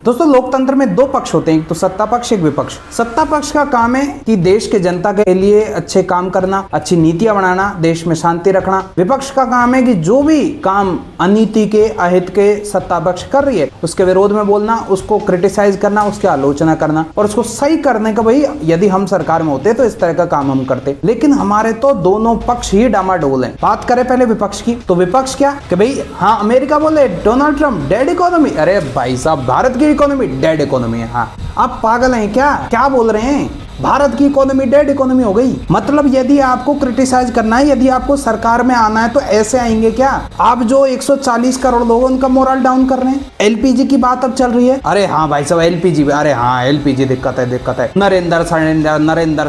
दोस्तों लोकतंत्र में दो पक्ष होते हैं, एक तो सत्ता पक्ष, एक विपक्ष। सत्ता पक्ष का काम है कि देश के जनता के लिए अच्छे काम करना, अच्छी नीतियां बनाना, देश में शांति रखना। विपक्ष का काम है कि जो भी काम अनीति के, अहित के सत्ता पक्ष कर रही है उसके विरोध में बोलना, उसको क्रिटिसाइज करना, उसकी आलोचना करना और उसको सही करने का। भाई यदि हम सरकार में होते तो इस तरह का काम हम करते, लेकिन हमारे तो दोनों पक्ष ही डामाडोल हैं। बात करें पहले विपक्ष की, तो विपक्ष क्या कि भाई हाँ अमेरिका बोले डोनाल्ड ट्रम्प डेड इकोनॉमी, अरे भाई साहब भारत की इकोनॉमी डेड इकोनॉमी है। हाँ आप पागल हैं क्या बोल रहे हैं? भारत की इकोनॉमी डेड इकोनॉमी हो गई। मतलब यदि आपको क्रिटिसाइज करना है, यदि आपको सरकार में आना है तो ऐसे आएंगे क्या? आप जो 140 करोड़ लोग उनका मोरल डाउन कर रहे हैं। एलपीजी की बात अब चल रही है, अरे हाँ भाई साहब एलपीजी, अरे हाँ एलपीजी दिक्कत है। नरेंद्र सरेंडर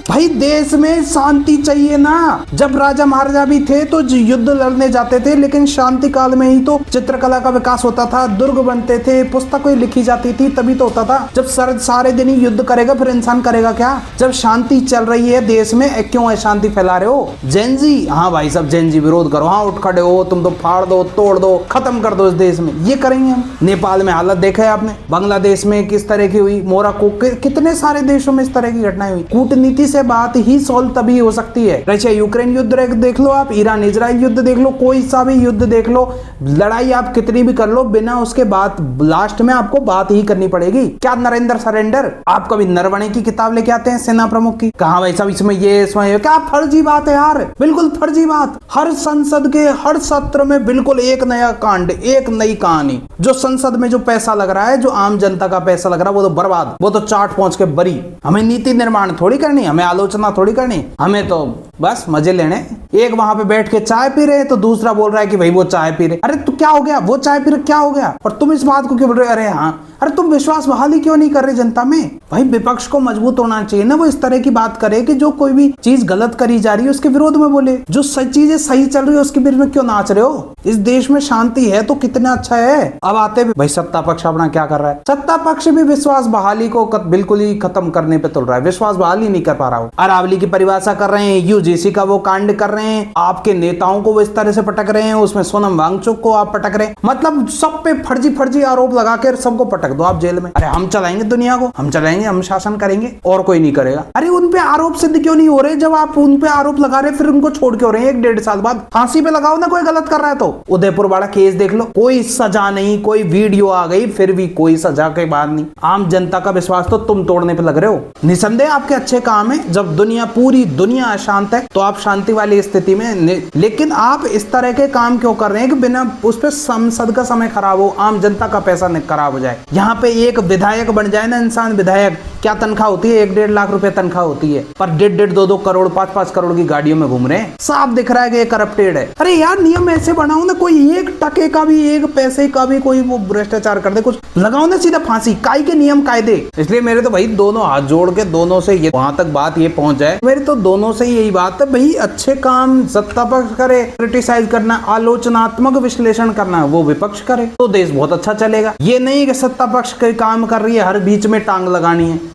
भाई देश में शांति चाहिए ना। जब राजा महाराजा भी थे तो युद्ध लड़ने जाते थे, लेकिन शांति काल में ही तो चित्रकला का विकास होता था, दुर्ग बनते थे, पुस्तकें लिखी जाती थी, तभी तो होता था। जब सारे दिन ही युद्ध करेगा फिर इंसान करेगा क्या? जब शांति चल रही है देश में, क्यों है शांति फैला रहे हो? जेनजी, हाँ भाई साहब जेनजी विरोध करो, हाँ उठ खड़े हो, तुम तो फाड़ दो, तोड़ दो, खत्म कर दो इस देश में। ये करेंगे हम। नेपाल में हालत देखा है आपने, बांग्लादेश में किस तरह की हुई, मोरक्को कितने सारे देशों में इस तरह की घटनाएं हुई। कूटनीति से बात ही सॉल्व तभी हो सकती है। रशिया यूक्रेन युद्ध देख लो आप, ईरान इजराइल युद्ध देख लो, कोई सा भी युद्ध देख लो, लड़ाई आप कितनी भी कर लो, बिना उसके बाद लास्ट में आपको बात ही करनी पड़ेगी। क्या नरेंद्र सरेंडर? आप कभी नरवणे की किताब लेके आते हैं सेना प्रमुख की, कहा भाई साहब इसमें ये क्या फर्जी बात है यार, बिल्कुल फर्जी बात। हर संसद के हर सत्र में बिल्कुल एक नया कांड, एक नई कहानी। जो संसद में जो पैसा लग रहा है, जो आम जनता का पैसा लग रहा है, वो तो बर्बाद, वो तो चाट पहुंच के बरी। हमें नीति निर्माण थोड़ी करनी, हमें आलोचना थोड़ी करनी, हमें तो बस मजे लेने। एक वहां पे बैठ के चाय पी रहे तो दूसरा बोल रहा है कि भाई वो चाय पी रहे, अरे तू क्या हो गया, वो चाय पी रहे क्या हो गया, और तुम इस बात को क्यों बोल रहे? अरे हाँ, अरे तुम विश्वास बहाली क्यों नहीं कर रहे जनता में? भाई विपक्ष को मजबूत होना चाहिए ना, वो इस तरह की बात करे कि जो कोई भी चीज गलत करी जा रही है उसके विरोध में बोले, जो सही चीजें सही चल रही है उसके विरोध में क्यों नाच रहे हो? इस देश में शांति है तो कितना अच्छा है। अब आते भाई सत्ता पक्ष अपना क्या कर रहा है। सत्ता पक्ष भी विश्वास बहाली को बिल्कुल ही खत्म करने पे तुल रहा है, विश्वास बहाली नहीं कर पा रहा हो। अरावली की परिभाषा कर रहे हैं, यूजीसी का वो कांड कर रहे हैं, आपके नेताओं को वो इस तरह से पटक रहे हैं, उसमें सोनम वांगचुक को आप पटक रहे हैं, मतलब सब पे फर्जी आरोप लगाकर सबको पटक दो आप जेल में। अरे हम चलाएंगे दुनिया को, हम चलाएंगे, हम शासन करेंगे और कोई नहीं करेगा। अरे उन पे आरोप सिद्ध क्यों नहीं हो रहे? जब आप उन पे आरोप लगा रहे फिर उनको छोड़ क्यों रहे हैं? 1-1.5 साल बाद फांसी पे लगाओ ना, कोई गलत कर रहा है तो। उदयपुर वाला केस देख लो, कोई सजा नहीं, कोई वीडियो आ गई फिर भी कोई सजा के बाद नहीं। आम जनता का विश्वास तो तुम तोड़ने पे लग रहे हो। निसंदेह आपके अच्छे काम है, जब पूरी दुनिया अशांत है तो आप शांति वाली स्थिति में, लेकिन आप इस तरह के काम क्यों कर रहे हैं कि बिना उस पर संसद का समय खराब हो, आम जनता का पैसा खराब हो जाए। यहाँ पे एक विधायक बन जाए ना इंसान, विधायक क्या तनख्वाह होती है? 1-1.5 लाख रुपए तनख्वाह होती है, पर 1.5-1.5 2-2 करोड़ 5-5 करोड़ की गाड़ियों में घूम रहे हैं। साफ दिख रहा है कि ये करप्टेड है। अरे यार नियम ऐसे बनाओ ना, कोई 1 टके का भी, 1 पैसे का भी कोई वो भ्रष्टाचार कर दे, कुछ लगाओ ना सीधा फांसी। काई के नियम कायदे। इसलिए मेरे तो भाई दोनों हाथ जोड़ के दोनों से ये वहां तक बात ये पहुंच जाए, मेरी तो दोनों से यही बात है भाई, अच्छे काम सत्ता पक्ष करे, क्रिटिसाइज करना, आलोचनात्मक विश्लेषण करना वो विपक्ष करे तो देश बहुत अच्छा चलेगा। ये नहीं कि सत्ता पक्ष के काम कर रही है हर बीच में टांग लगानी है।